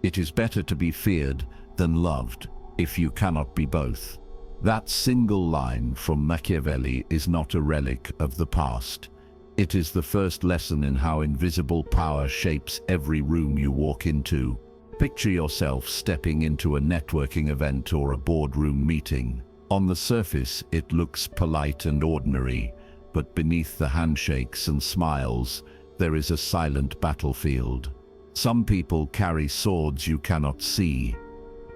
It is better to be feared than loved, if you cannot be both. That single line from Machiavelli is not a relic of the past. It is the first lesson in how invisible power shapes every room you walk into. Picture yourself stepping into a networking event or a boardroom meeting. On the surface, it looks polite and ordinary, but beneath the handshakes and smiles, there is a silent battlefield. Some people carry swords you cannot see.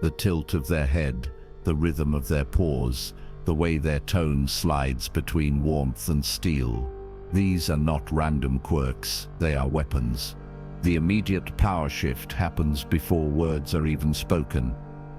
The tilt of their head, the rhythm of their pause, the way their tone slides between warmth and steel. These are not random quirks, they are weapons. The immediate power shift happens before words are even spoken.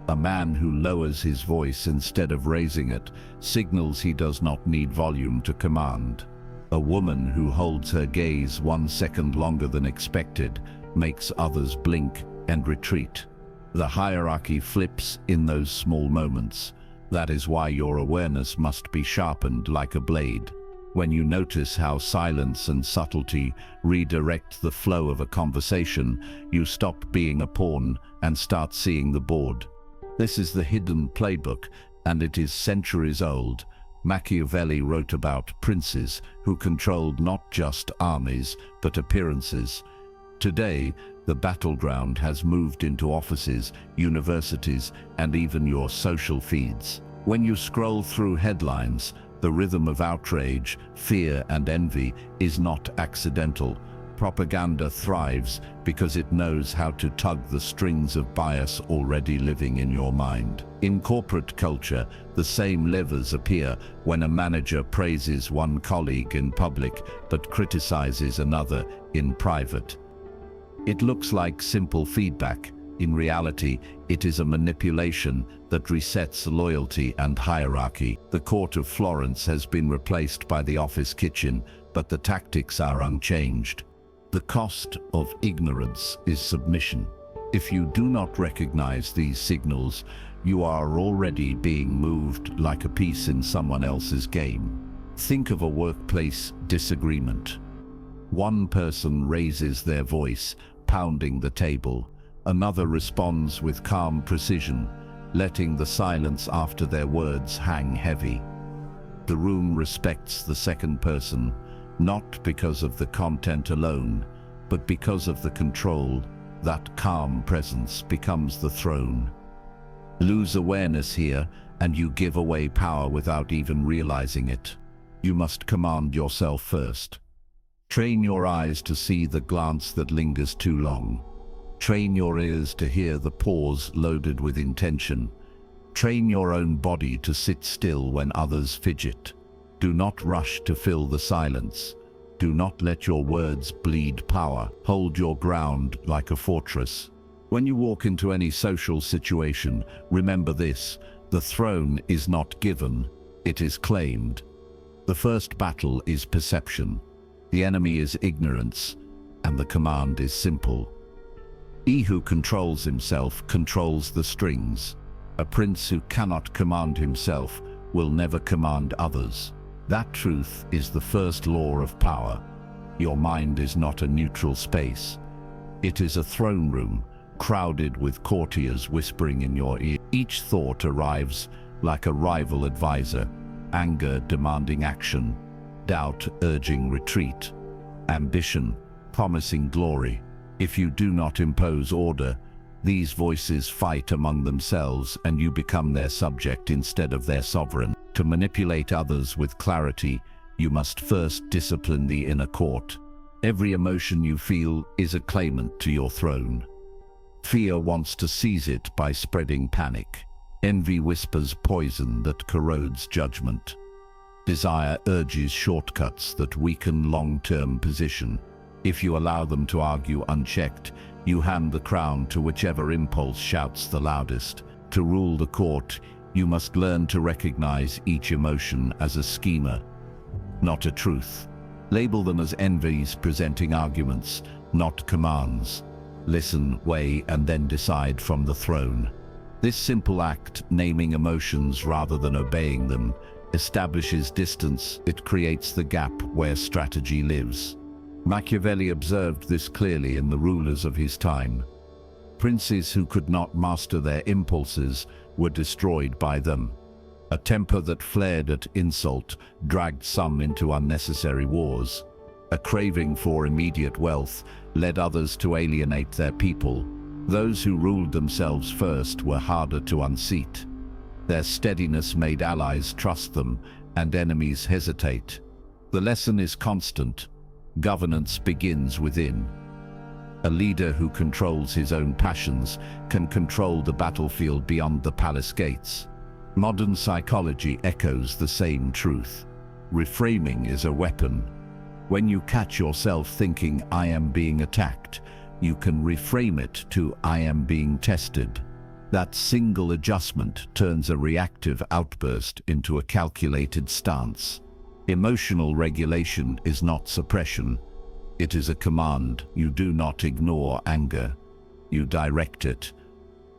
A man who lowers his voice instead of raising it signals he does not need volume to command. A woman who holds her gaze 1 second longer than expected makes others blink and retreat. The hierarchy flips in those small moments. That is why your awareness must be sharpened like a blade. When you notice how silence and subtlety redirect the flow of a conversation, you stop being a pawn and start seeing the board. This is the hidden playbook, and it is centuries old. Machiavelli wrote about princes who controlled not just armies, but appearances. Today, the battleground has moved into offices, universities, and even your social feeds. When you scroll through headlines, the rhythm of outrage, fear, and envy is not accidental. Propaganda thrives because it knows how to tug the strings of bias already living in your mind. In corporate culture, the same levers appear when a manager praises one colleague in public but criticizes another in private. It looks like simple feedback. In reality, it is a manipulation that resets loyalty and hierarchy. The court of Florence has been replaced by the office kitchen, but the tactics are unchanged. The cost of ignorance is submission. If you do not recognize these signals, you are already being moved like a piece in someone else's game. Think of a workplace disagreement. One person raises their voice, pounding the table. Another responds with calm precision, letting the silence after their words hang heavy. The room respects the second person, not because of the content alone, but because of the control. That calm presence becomes the throne. Lose awareness here, and you give away power without even realizing it. You must command yourself first. Train your eyes to see the glance that lingers too long. Train your ears to hear the pause loaded with intention. Train your own body to sit still when others fidget. Do not rush to fill the silence. Do not let your words bleed power. Hold your ground like a fortress. When you walk into any social situation, remember this: the throne is not given, it is claimed. The first battle is perception. The enemy is ignorance, and the command is simple. He who controls himself controls the strings. A prince who cannot command himself will never command others. That truth is the first law of power. Your mind is not a neutral space. It is a throne room, crowded with courtiers whispering in your ear. Each thought arrives like a rival advisor, anger demanding action, doubt urging retreat, ambition promising glory. If you do not impose order, these voices fight among themselves and you become their subject instead of their sovereign. To manipulate others with clarity, you must first discipline the inner court. Every emotion you feel is a claimant to your throne. Fear wants to seize it by spreading panic. Envy whispers poison that corrodes judgment. Desire urges shortcuts that weaken long-term position. If you allow them to argue unchecked, you hand the crown to whichever impulse shouts the loudest. To rule the court, you must learn to recognize each emotion as a schema, not a truth. Label them as envies presenting arguments, not commands. Listen, weigh, and then decide from the throne. This simple act, naming emotions rather than obeying them, establishes distance. It creates the gap where strategy lives. Machiavelli observed this clearly in the rulers of his time. Princes who could not master their impulses were destroyed by them. A temper that flared at insult dragged some into unnecessary wars. A craving for immediate wealth led others to alienate their people. Those who ruled themselves first were harder to unseat. Their steadiness made allies trust them and enemies hesitate. The lesson is constant. Governance begins within. A leader who controls his own passions can control the battlefield beyond the palace gates. Modern psychology echoes the same truth. Reframing is a weapon. When you catch yourself thinking, "I am being attacked," you can reframe it to, "I am being tested." That single adjustment turns a reactive outburst into a calculated stance. Emotional regulation is not suppression. It is a command. You do not ignore anger. You direct it.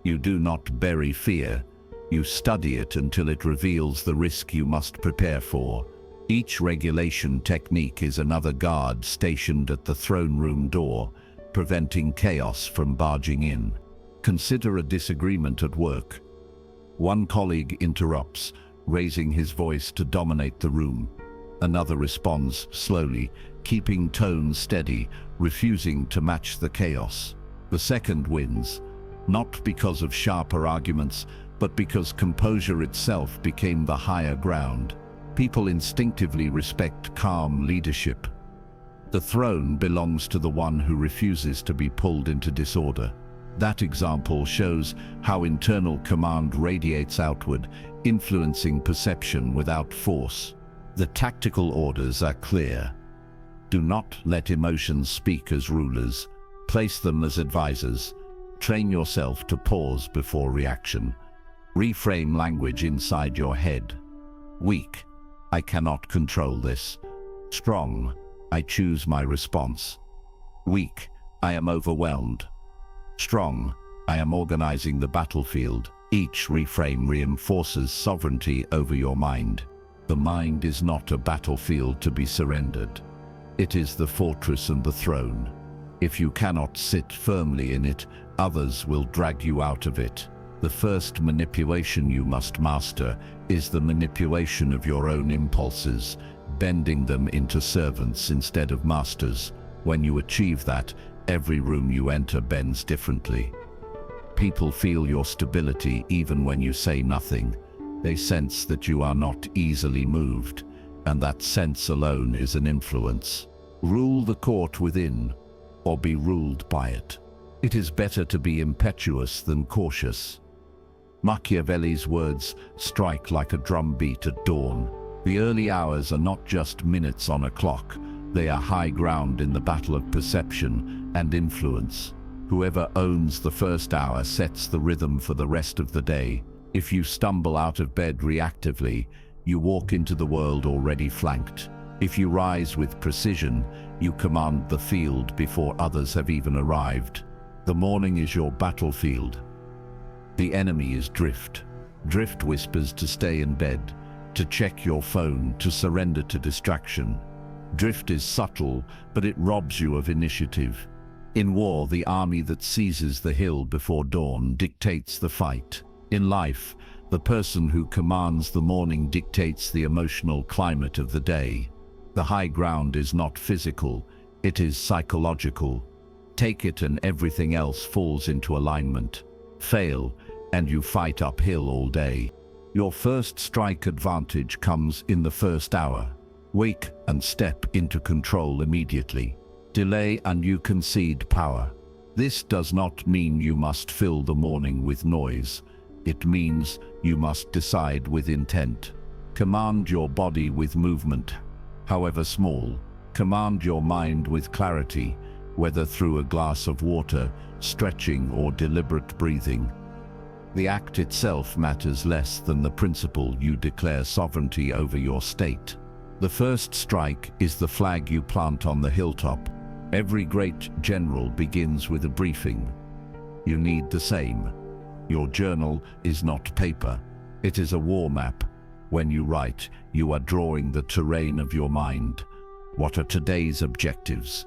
You do not bury fear. You study it until it reveals the risk you must prepare for. Each regulation technique is another guard stationed at the throne room door, preventing chaos from barging in. Consider a disagreement at work. One colleague interrupts, raising his voice to dominate the room. Another responds slowly, keeping tone steady, refusing to match the chaos. The second wins, not because of sharper arguments, but because composure itself became the higher ground. People instinctively respect calm leadership. The throne belongs to the one who refuses to be pulled into disorder. That example shows how internal command radiates outward, influencing perception without force. The tactical orders are clear. Do not let emotions speak as rulers. Place them as advisors. Train yourself to pause before reaction. Reframe language inside your head. Weak, I cannot control this. Strong, I choose my response. Weak, I am overwhelmed. Strong, I am organizing the battlefield. Each reframe reinforces sovereignty over your mind. The mind is not a battlefield to be surrendered. It is the fortress and the throne. If you cannot sit firmly in it, others will drag you out of it. The first manipulation you must master is the manipulation of your own impulses, bending them into servants instead of masters. When you achieve that, every room you enter bends differently. People feel your stability even when you say nothing. They sense that you are not easily moved, and that sense alone is an influence. Rule the court within, or be ruled by it. It is better to be impetuous than cautious. Machiavelli's words strike like a drumbeat at dawn. The early hours are not just minutes on a clock. They are high ground in the battle of perception and influence. Whoever owns the first hour sets the rhythm for the rest of the day. If you stumble out of bed reactively, you walk into the world already flanked. If you rise with precision, you command the field before others have even arrived. The morning is your battlefield. The enemy is drift. Drift whispers to stay in bed, to check your phone, to surrender to distraction. Drift is subtle, but it robs you of initiative. In war, the army that seizes the hill before dawn dictates the fight. In life, the person who commands the morning dictates the emotional climate of the day. The high ground is not physical, it is psychological. Take it and everything else falls into alignment. Fail, and you fight uphill all day. Your first strike advantage comes in the first hour. Wake and step into control immediately. Delay and you concede power. This does not mean you must fill the morning with noise. It means you must decide with intent. Command your body with movement, however small. Command your mind with clarity, whether through a glass of water, stretching, or deliberate breathing. The act itself matters less than the principle you declare sovereignty over your state. The first strike is the flag you plant on the hilltop. Every great general begins with a briefing. You need the same. Your journal is not paper. It is a war map. When you write, you are drawing the terrain of your mind. What are today's objectives?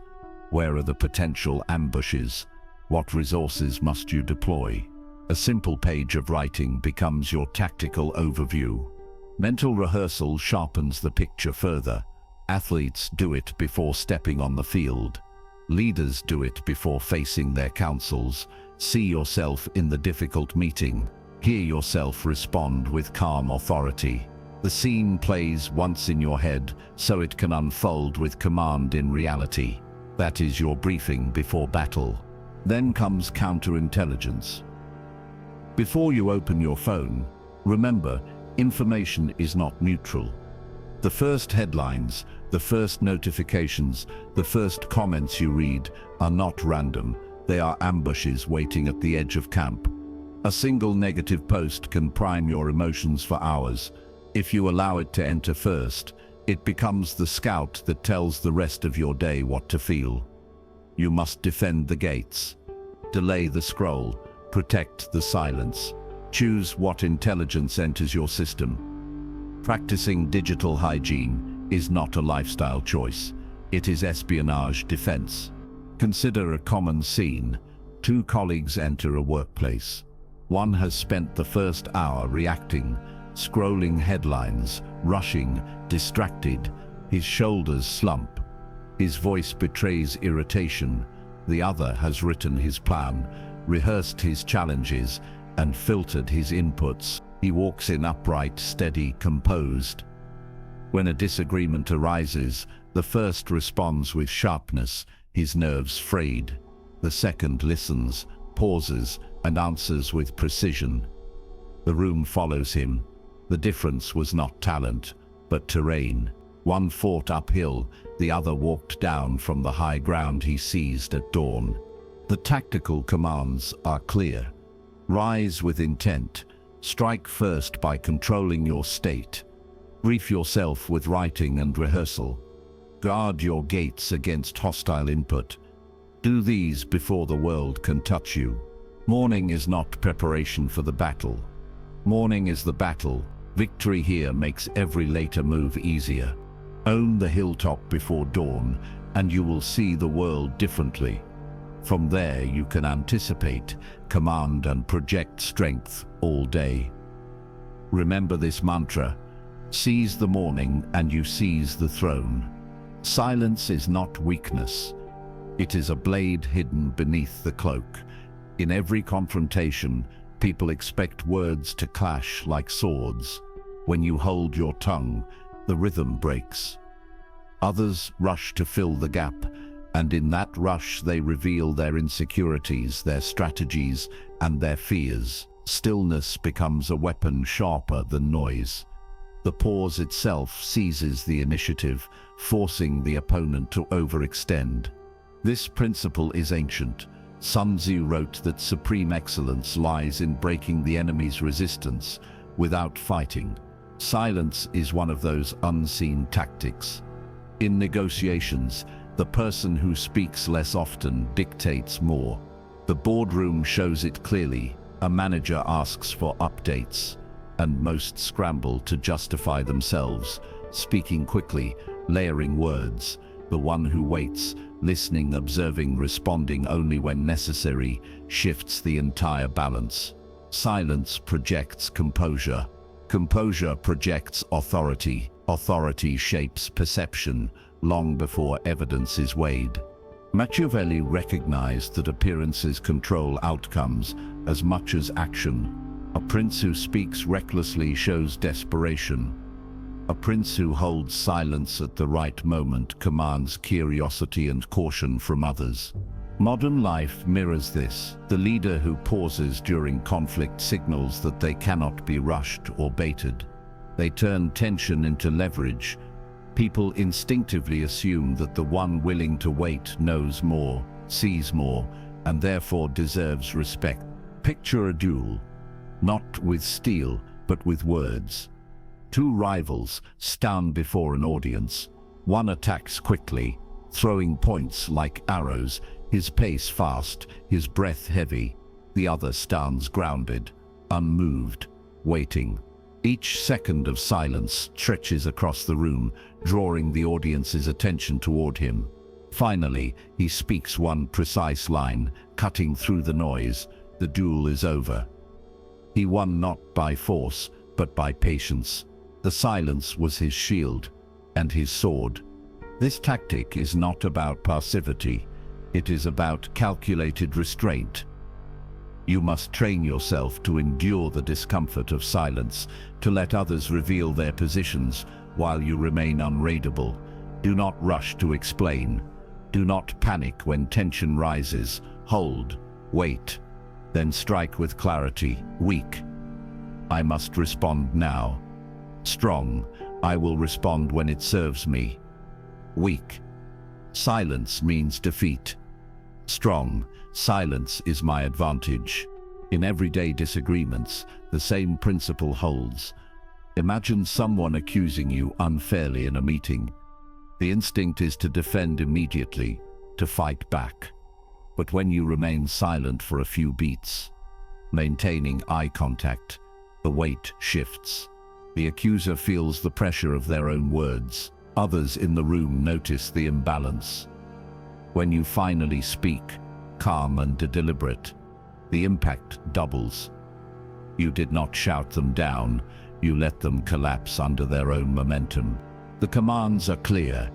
Where are the potential ambushes? What resources must you deploy? A simple page of writing becomes your tactical overview. Mental rehearsal sharpens the picture further. Athletes do it before stepping on the field. Leaders do it before facing their councils. See yourself in the difficult meeting. Hear yourself respond with calm authority. The scene plays once in your head, so it can unfold with command in reality. That is your briefing before battle. Then comes counterintelligence. Before you open your phone, remember, information is not neutral. The first headlines, the first notifications, the first comments you read are not random. They are ambushes waiting at the edge of camp. A single negative post can prime your emotions for hours. If you allow it to enter first, it becomes the scout that tells the rest of your day what to feel. You must defend the gates. Delay the scroll. Protect the silence. Choose what intelligence enters your system. Practicing digital hygiene is not a lifestyle choice. It is espionage defense. Consider a common scene. Two colleagues enter a workplace. One has spent the first hour reacting, scrolling headlines, rushing, distracted. His shoulders slump. His voice betrays irritation. The other has written his plan, rehearsed his challenges, and filtered his inputs. He walks in upright, steady, composed. When a disagreement arises, the first responds with sharpness, his nerves frayed. The second listens, pauses, and answers with precision. The room follows him. The difference was not talent, but terrain. One fought uphill, the other walked down from the high ground he seized at dawn. The tactical commands are clear. Rise with intent. Strike first by controlling your state. Brief yourself with writing and rehearsal. Guard your gates against hostile input. Do these before the world can touch you. Morning is not preparation for the battle. Morning is the battle. Victory here makes every later move easier. Own the hilltop before dawn, and you will see the world differently. From there you can anticipate, command, and project strength all day. Remember this mantra: seize the morning and you seize the throne. Silence is not weakness. It is a blade hidden beneath the cloak. In every confrontation, people expect words to clash like swords. When you hold your tongue, the rhythm breaks. Others rush to fill the gap, and in that rush they reveal their insecurities, their strategies, and their fears. Stillness becomes a weapon sharper than noise. The pause itself seizes the initiative, forcing the opponent to overextend. This principle is ancient. Sun Tzu wrote that supreme excellence lies in breaking the enemy's resistance without fighting. Silence is one of those unseen tactics. In negotiations, the person who speaks less often dictates more. The boardroom shows it clearly. A manager asks for updates, and most scramble to justify themselves, speaking quickly, layering words. The one who waits, listening, observing, responding only when necessary, shifts the entire balance. Silence projects composure. Composure projects authority. Authority shapes perception long before evidence is weighed. Machiavelli recognized that appearances control outcomes as much as action. A prince who speaks recklessly shows desperation. A prince who holds silence at the right moment commands curiosity and caution from others. Modern life mirrors this. The leader who pauses during conflict signals that they cannot be rushed or baited. They turn tension into leverage. People instinctively assume that the one willing to wait knows more, sees more, and therefore deserves respect. Picture a duel, not with steel, but with words. Two rivals stand before an audience. One attacks quickly, throwing points like arrows, his pace fast, his breath heavy. The other stands grounded, unmoved, waiting. Each second of silence stretches across the room, drawing the audience's attention toward him. Finally, he speaks one precise line, cutting through the noise. The duel is over. He won not by force, but by patience. The silence was his shield and his sword. This tactic is not about passivity. It is about calculated restraint. You must train yourself to endure the discomfort of silence, to let others reveal their positions while you remain unraidable. Do not rush to explain. Do not panic when tension rises. Hold, wait, then strike with clarity. Weak, I must respond now. Strong, I will respond when it serves me. Weak, silence means defeat. Strong, silence is my advantage. In everyday disagreements, the same principle holds. Imagine someone accusing you unfairly in a meeting. The instinct is to defend immediately, to fight back. But when you remain silent for a few beats, maintaining eye contact, the weight shifts. The accuser feels the pressure of their own words. Others in the room notice the imbalance. When you finally speak, calm and deliberate, the impact doubles. You did not shout them down, you let them collapse under their own momentum. The commands are clear.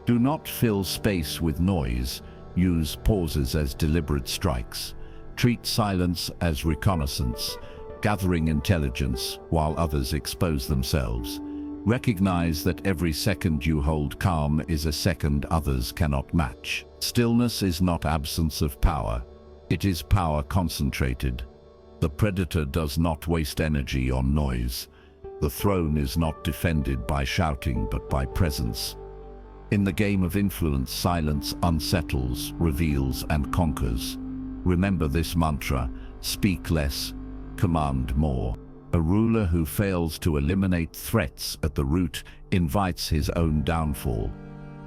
Do not fill space with noise. Use pauses as deliberate strikes. Treat silence as reconnaissance, gathering intelligence while others expose themselves. Recognize that every second you hold calm is a second others cannot match. Stillness is not absence of power. It is power concentrated. The predator does not waste energy on noise. The throne is not defended by shouting but by presence. In the game of influence, silence unsettles, reveals, and conquers. Remember this mantra: speak less, command more. A ruler who fails to eliminate threats at the root invites his own downfall.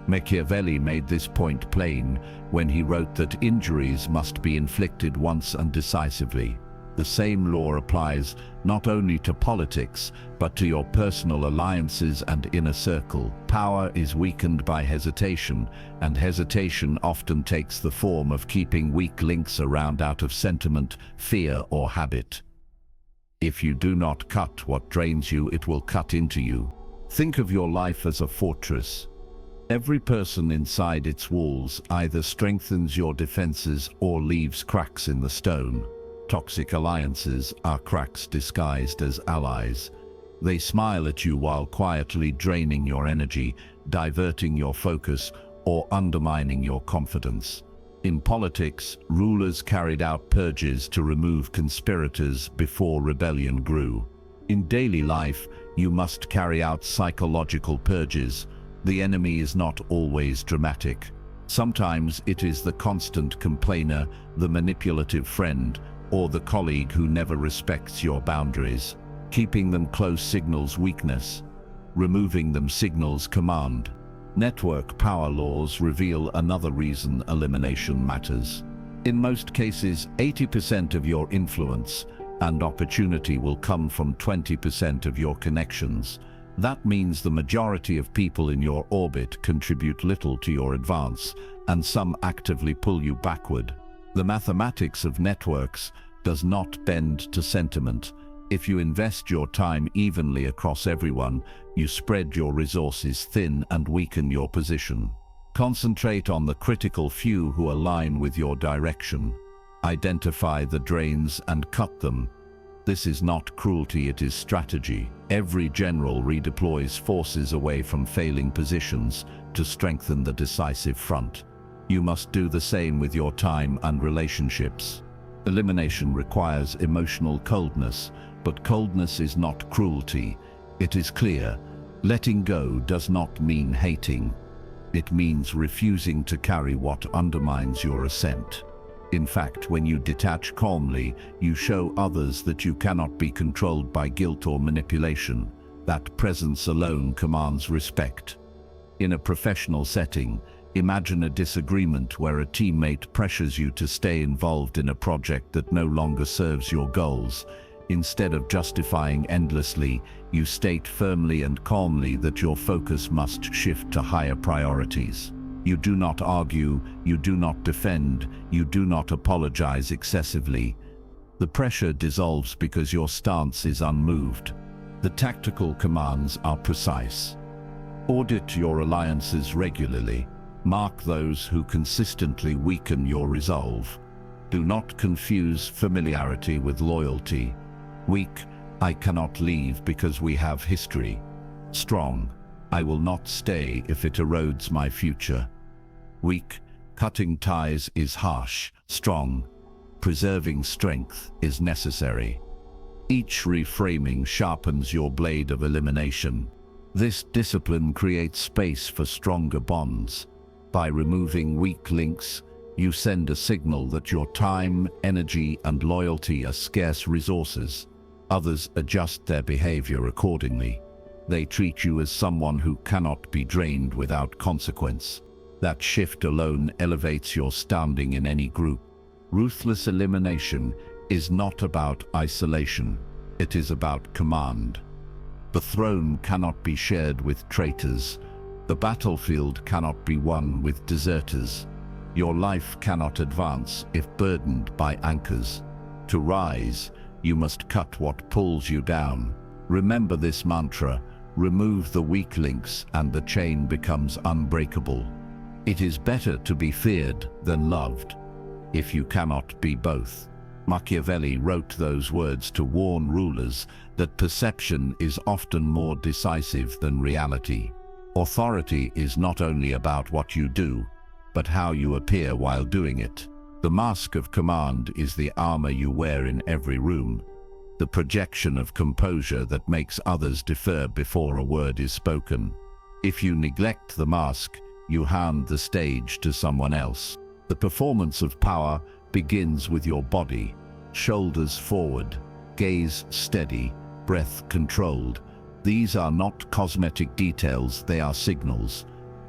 Machiavelli made this point plain when he wrote that injuries must be inflicted once and decisively. The same law applies not only to politics, but to your personal alliances and inner circle. Power is weakened by hesitation, and hesitation often takes the form of keeping weak links around out of sentiment, fear, or habit. If you do not cut what drains you, it will cut into you. Think of your life as a fortress. Every person inside its walls either strengthens your defenses or leaves cracks in the stone. Toxic alliances are cracks disguised as allies. They smile at you while quietly draining your energy, diverting your focus, or undermining your confidence. In politics, rulers carried out purges to remove conspirators before rebellion grew. In daily life, you must carry out psychological purges. The enemy is not always dramatic. Sometimes it is the constant complainer, the manipulative friend, or the colleague who never respects your boundaries. Keeping them close signals weakness. Removing them signals command. Network power laws reveal another reason elimination matters. In most cases, 80% of your influence and opportunity will come from 20% of your connections. That means the majority of people in your orbit contribute little to your advance, and some actively pull you backward. The mathematics of networks does not bend to sentiment. If you invest your time evenly across everyone, you spread your resources thin and weaken your position. Concentrate on the critical few who align with your direction. Identify the drains and cut them. This is not cruelty, it is strategy. Every general redeploys forces away from failing positions to strengthen the decisive front. You must do the same with your time and relationships. Elimination requires emotional coldness, but coldness is not cruelty. It is clear. Letting go does not mean hating. It means refusing to carry what undermines your ascent. In fact, when you detach calmly, you show others that you cannot be controlled by guilt or manipulation. That presence alone commands respect. In a professional setting, imagine a disagreement where a teammate pressures you to stay involved in a project that no longer serves your goals. Instead of justifying endlessly, you state firmly and calmly that your focus must shift to higher priorities. You do not argue, you do not defend, you do not apologize excessively. The pressure dissolves because your stance is unmoved. The tactical commands are precise. Audit your alliances regularly. Mark those who consistently weaken your resolve. Do not confuse familiarity with loyalty. Weak, I cannot leave because we have history. Strong, I will not stay if it erodes my future. Weak, cutting ties is harsh. Strong, preserving strength is necessary. Each reframing sharpens your blade of elimination. This discipline creates space for stronger bonds. By removing weak links, you send a signal that your time, energy, and loyalty are scarce resources. Others adjust their behavior accordingly. They treat you as someone who cannot be drained without consequence. That shift alone elevates your standing in any group. Ruthless elimination is not about isolation. It is about command. The throne cannot be shared with traitors. The battlefield cannot be won with deserters. Your life cannot advance if burdened by anchors. To rise, you must cut what pulls you down. Remember this mantra: remove the weak links and the chain becomes unbreakable. It is better to be feared than loved, if you cannot be both. Machiavelli wrote those words to warn rulers that perception is often more decisive than reality. Authority is not only about what you do, but how you appear while doing it. The mask of command is the armor you wear in every room, the projection of composure that makes others defer before a word is spoken. If you neglect the mask, you hand the stage to someone else. The performance of power begins with your body. Shoulders forward, gaze steady, breath controlled. These are not cosmetic details, they are signals.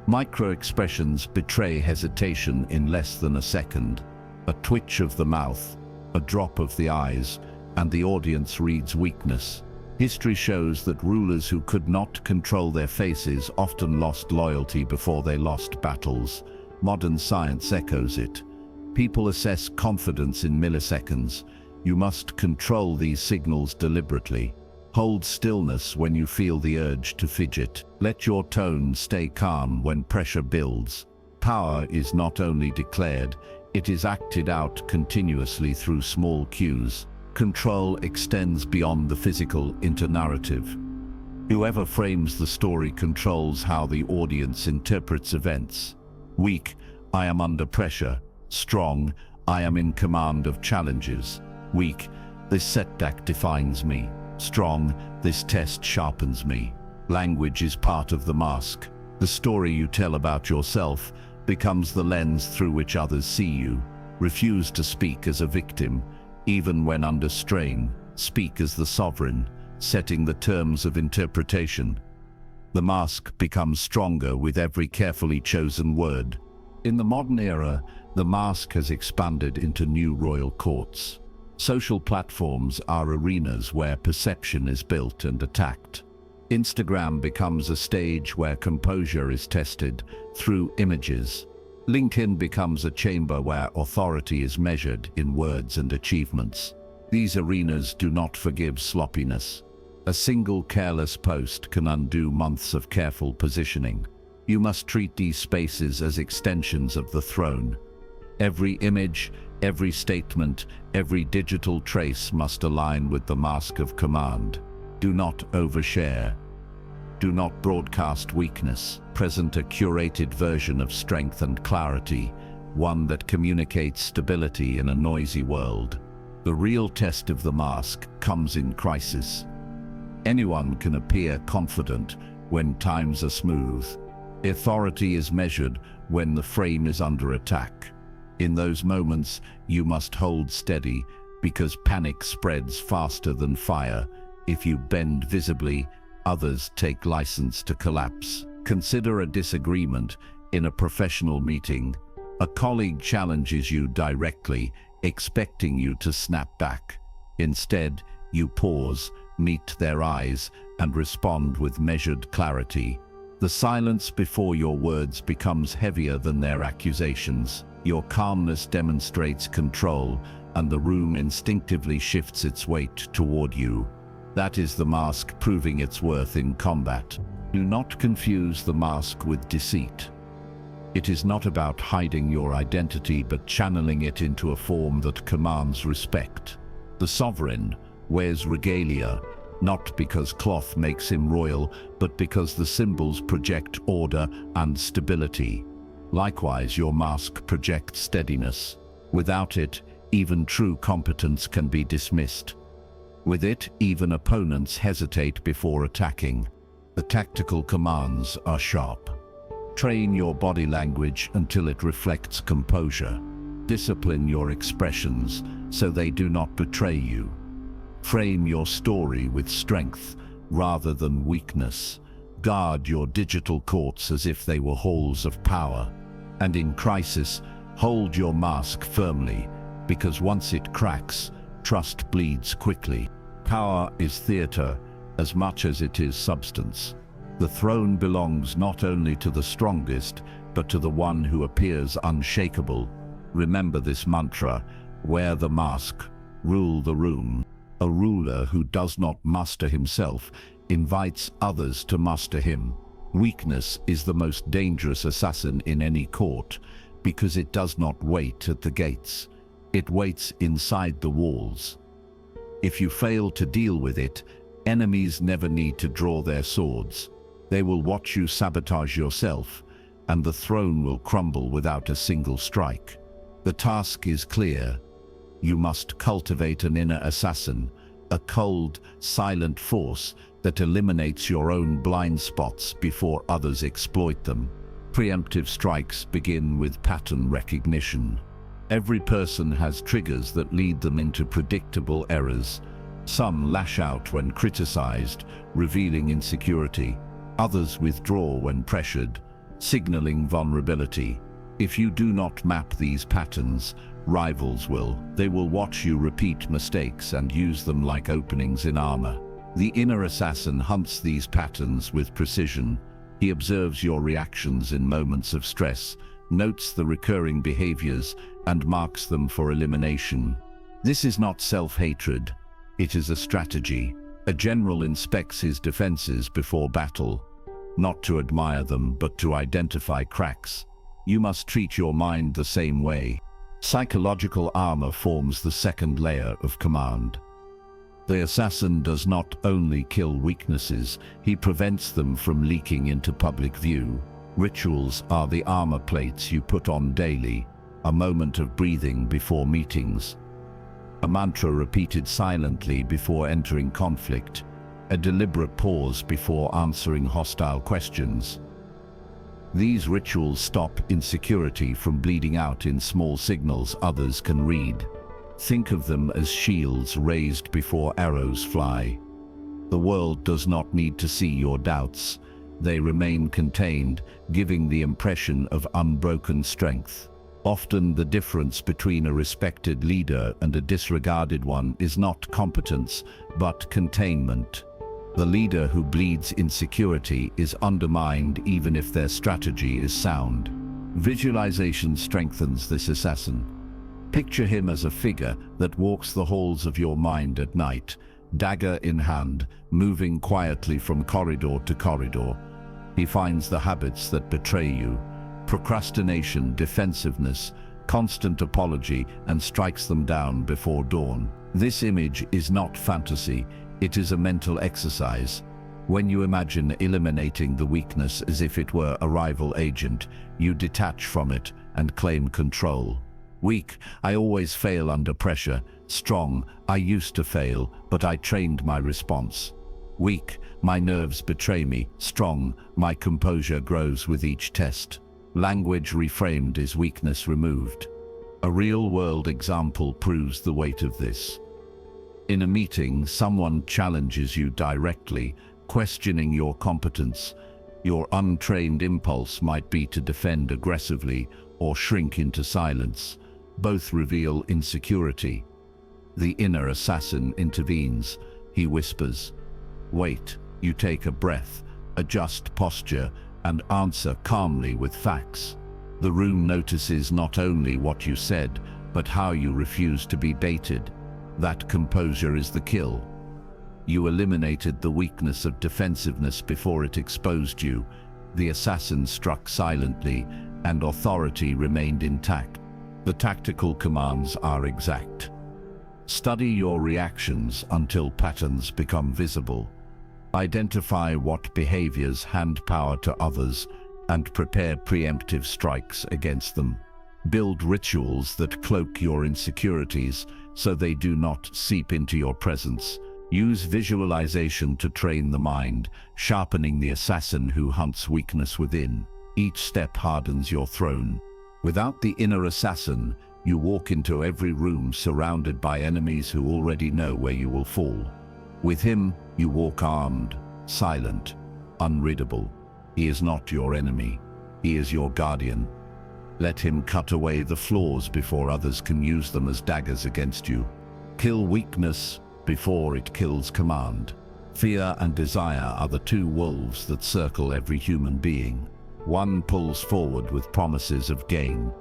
Micro-expressions betray hesitation in less than a second. A twitch of the mouth, a drop of the eyes, and the audience reads weakness. History shows that rulers who could not control their faces often lost loyalty before they lost battles. Modern science echoes it. People assess confidence in milliseconds. You must control these signals deliberately. Hold stillness when you feel the urge to fidget. Let your tone stay calm when pressure builds. Power is not only declared, it is acted out continuously through small cues. Control extends beyond the physical into narrative. Whoever frames the story controls how the audience interprets events. Weak, I am under pressure. Strong, I am in command of challenges. Weak, this setback defines me. Strong, this test sharpens me. Language is part of the mask. The story you tell about yourself becomes the lens through which others see you. Refuse to speak as a victim. Even when under strain, speak as the sovereign, setting the terms of interpretation. The mask becomes stronger with every carefully chosen word. In the modern era, the mask has expanded into new royal courts. Social platforms are arenas where perception is built and attacked. Instagram becomes a stage where composure is tested through images. LinkedIn becomes a chamber where authority is measured in words and achievements. These arenas do not forgive sloppiness. A single careless post can undo months of careful positioning. You must treat these spaces as extensions of the throne. Every image, every statement, every digital trace must align with the mask of command. Do not overshare. Do not broadcast weakness. Present a curated version of strength and clarity, one that communicates stability in a noisy world. The real test of the mask comes in crisis. Anyone can appear confident when times are smooth. Authority is measured when the frame is under attack. In those moments, you must hold steady because panic spreads faster than fire. If you bend visibly, others take license to collapse. Consider a disagreement in a professional meeting. A colleague challenges you directly, expecting you to snap back. Instead, you pause, meet their eyes, and respond with measured clarity. The silence before your words becomes heavier than their accusations. Your calmness demonstrates control, and the room instinctively shifts its weight toward you. That is the mask proving its worth in combat. Do not confuse the mask with deceit. It is not about hiding your identity, but channeling it into a form that commands respect. The sovereign wears regalia, not because cloth makes him royal, but because the symbols project order and stability. Likewise, your mask projects steadiness. Without it, even true competence can be dismissed. With it, even opponents hesitate before attacking. The tactical commands are sharp. Train your body language until it reflects composure. Discipline your expressions so they do not betray you. Frame your story with strength rather than weakness. Guard your digital courts as if they were halls of power. And in crisis, hold your mask firmly, because once it cracks, trust bleeds quickly. Power is theater as much as it is substance. The throne belongs not only to the strongest, but to the one who appears unshakable. Remember this mantra: wear the mask, rule the room. A ruler who does not master himself invites others to master him. Weakness is the most dangerous assassin in any court, because it does not wait at the gates. It waits inside the walls. If you fail to deal with it, enemies never need to draw their swords. They will watch you sabotage yourself, and the throne will crumble without a single strike. The task is clear. You must cultivate an inner assassin, a cold, silent force that eliminates your own blind spots before others exploit them. Preemptive strikes begin with pattern recognition. Every person has triggers that lead them into predictable errors. Some lash out when criticized, revealing insecurity. Others withdraw when pressured, signaling vulnerability. If you do not map these patterns, rivals will. They will watch you repeat mistakes and use them like openings in armor. The inner assassin hunts these patterns with precision. He observes your reactions in moments of stress, notes the recurring behaviors, and marks them for elimination. This is not self-hatred. It is a strategy. A general inspects his defenses before battle, not to admire them, but to identify cracks. You must treat your mind the same way. Psychological armor forms the second layer of command. The assassin does not only kill weaknesses, he prevents them from leaking into public view. Rituals are the armor plates you put on daily, a moment of breathing before meetings, a mantra repeated silently before entering conflict, a deliberate pause before answering hostile questions. These rituals stop insecurity from bleeding out in small signals others can read. Think of them as shields raised before arrows fly. The world does not need to see your doubts. They remain contained, giving the impression of unbroken strength. Often the difference between a respected leader and a disregarded one is not competence, but containment. The leader who bleeds insecurity is undermined even if their strategy is sound. Visualization strengthens this assassin. Picture him as a figure that walks the halls of your mind at night, dagger in hand, moving quietly from corridor to corridor. He finds the habits that betray you: procrastination, defensiveness, constant apology, and strikes them down before dawn. This image is not fantasy. It is a mental exercise. When you imagine eliminating the weakness as if it were a rival agent, you detach from it and claim control. Weak: I always fail under pressure. Strong: I used to fail, but I trained my response. Weak: my nerves betray me. Strong: my composure grows with each test. Language reframed is weakness removed. A real-world example proves the weight of this. In a meeting, someone challenges you directly, questioning your competence. Your untrained impulse might be to defend aggressively or shrink into silence. Both reveal insecurity. The inner assassin intervenes. He whispers, "Wait." You take a breath, adjust posture, and answer calmly with facts. The room notices not only what you said, but how you refuse to be baited. That composure is the kill. You eliminated the weakness of defensiveness before it exposed you. The assassin struck silently, and authority remained intact. The tactical commands are exact. Study your reactions until patterns become visible. Identify what behaviors hand power to others and prepare preemptive strikes against them. Build rituals that cloak your insecurities so they do not seep into your presence. Use visualization to train the mind, sharpening the assassin who hunts weakness within. Each step hardens your throne. Without the inner assassin, you walk into every room surrounded by enemies who already know where you will fall. With him, you walk armed, silent, unreadable. He is not your enemy. He is your guardian. Let him cut away the flaws before others can use them as daggers against you. Kill weakness before it kills command. Fear and desire are the two wolves that circle every human being. One pulls forward with promises of gain.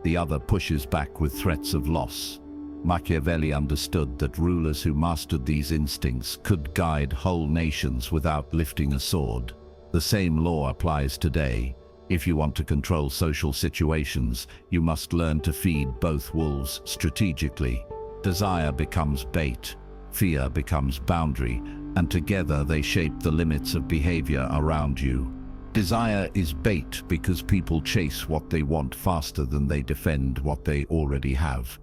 The other pushes back with threats of loss. Machiavelli understood that rulers who mastered these instincts could guide whole nations without lifting a sword. The same law applies today. If you want to control social situations, you must learn to feed both wolves strategically. Desire becomes bait, fear becomes boundary, and together they shape the limits of behavior around you. Desire is bait because people chase what they want faster than they defend what they already have.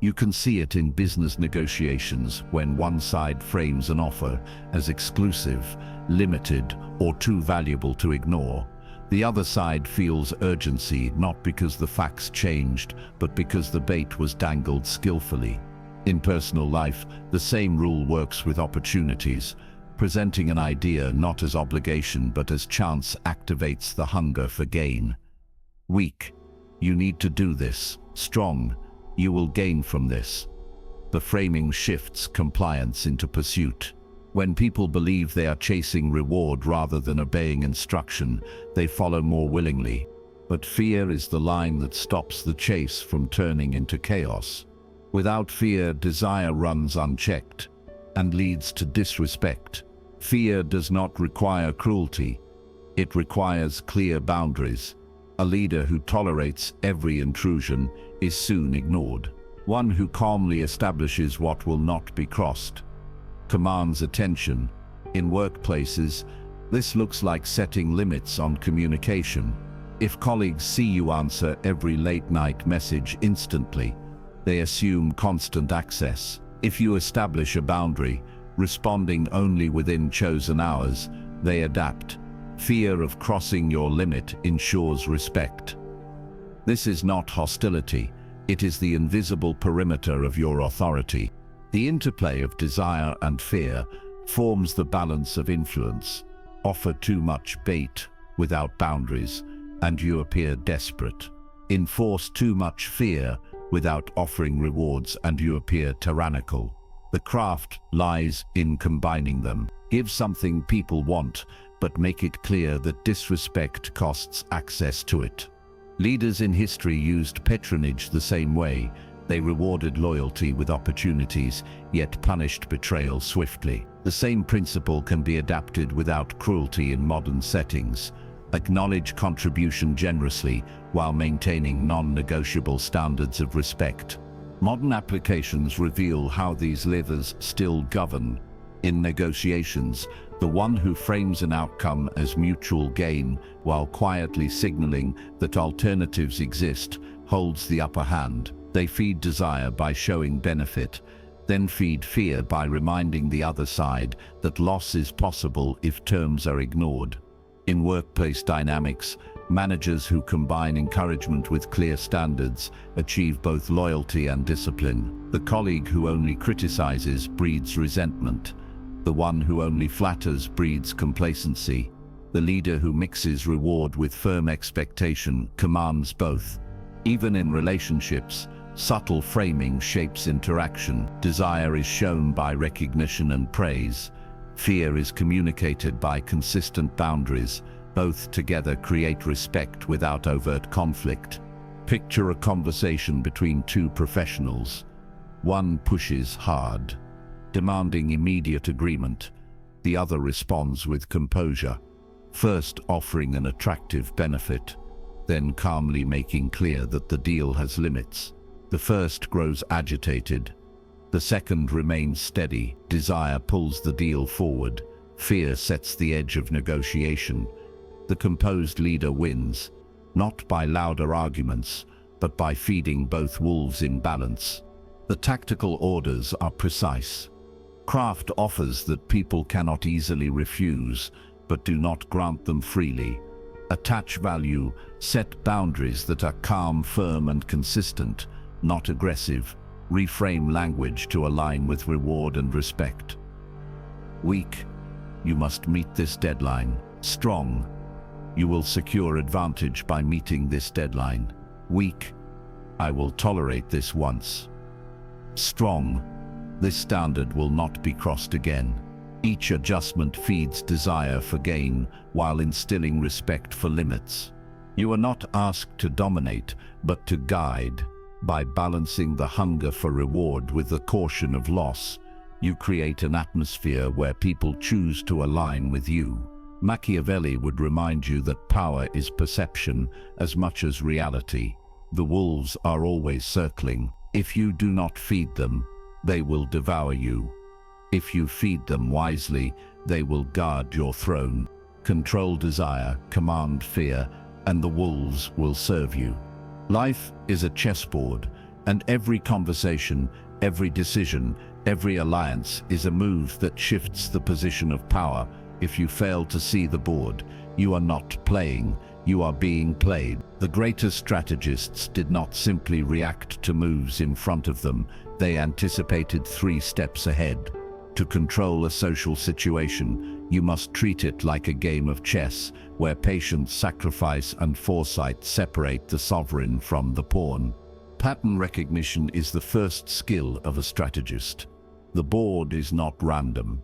You can see it in business negotiations when one side frames an offer as exclusive, limited, or too valuable to ignore. The other side feels urgency not because the facts changed, but because the bait was dangled skillfully. In personal life, the same rule works with opportunities. Presenting an idea not as obligation but as chance activates the hunger for gain. Weak, you need to do this. Strong, you will gain from this. The framing shifts compliance into pursuit. When people believe they are chasing reward rather than obeying instruction, they follow more willingly. But fear is the line that stops the chase from turning into chaos. Without fear, desire runs unchecked and leads to disrespect. Fear does not require cruelty. It requires clear boundaries. A leader who tolerates every intrusion is soon ignored. One who calmly establishes what will not be crossed commands attention. In workplaces, this looks like setting limits on communication. If colleagues see you answer every late-night message instantly, they assume constant access. If you establish a boundary, responding only within chosen hours, they adapt. Fear of crossing your limit ensures respect. This is not hostility, it is the invisible perimeter of your authority. The interplay of desire and fear forms the balance of influence. Offer too much bait without boundaries, and you appear desperate. Enforce too much fear without offering rewards, and you appear tyrannical. The craft lies in combining them. Give something people want, but make it clear that disrespect costs access to it. Leaders in history used patronage the same way. They rewarded loyalty with opportunities, yet punished betrayal swiftly. The same principle can be adapted without cruelty in modern settings. Acknowledge contribution generously while maintaining non-negotiable standards of respect. Modern applications reveal how these levers still govern. In negotiations, the one who frames an outcome as mutual gain while quietly signaling that alternatives exist holds the upper hand. They feed desire by showing benefit, then feed fear by reminding the other side that loss is possible if terms are ignored. In workplace dynamics, managers who combine encouragement with clear standards achieve both loyalty and discipline. The colleague who only criticizes breeds resentment. The one who only flatters breeds complacency. The leader who mixes reward with firm expectation commands both. Even in relationships, subtle framing shapes interaction. Desire is shown by recognition and praise. Fear is communicated by consistent boundaries. Both together create respect without overt conflict. Picture a conversation between two professionals. One pushes hard, demanding immediate agreement. The other responds with composure, first offering an attractive benefit, then calmly making clear that the deal has limits. The first grows agitated. The second remains steady. Desire pulls the deal forward. Fear sets the edge of negotiation. The composed leader wins, not by louder arguments, but by feeding both wolves in balance. The tactical orders are precise. Craft offers that people cannot easily refuse, but do not grant them freely. Attach value, set boundaries that are calm, firm, and consistent, not aggressive. Reframe language to align with reward and respect. Weak, you must meet this deadline. Strong, you will secure advantage by meeting this deadline. Weak, I will tolerate this once. Strong, this standard will not be crossed again. Each adjustment feeds desire for gain while instilling respect for limits. You are not asked to dominate, but to guide. By balancing the hunger for reward with the caution of loss, you create an atmosphere where people choose to align with you. Machiavelli would remind you that power is perception as much as reality. The wolves are always circling. If you do not feed them, they will devour you. If you feed them wisely, they will guard your throne. Control desire, command fear, and the wolves will serve you. Life is a chessboard, and every conversation, every decision, every alliance is a move that shifts the position of power. If you fail to see the board, you are not playing, you are being played. The greatest strategists did not simply react to moves in front of them, they anticipated 3 steps ahead. To control a social situation, you must treat it like a game of chess, where patience, sacrifice, and foresight separate the sovereign from the pawn. Pattern recognition is the first skill of a strategist. The board is not random.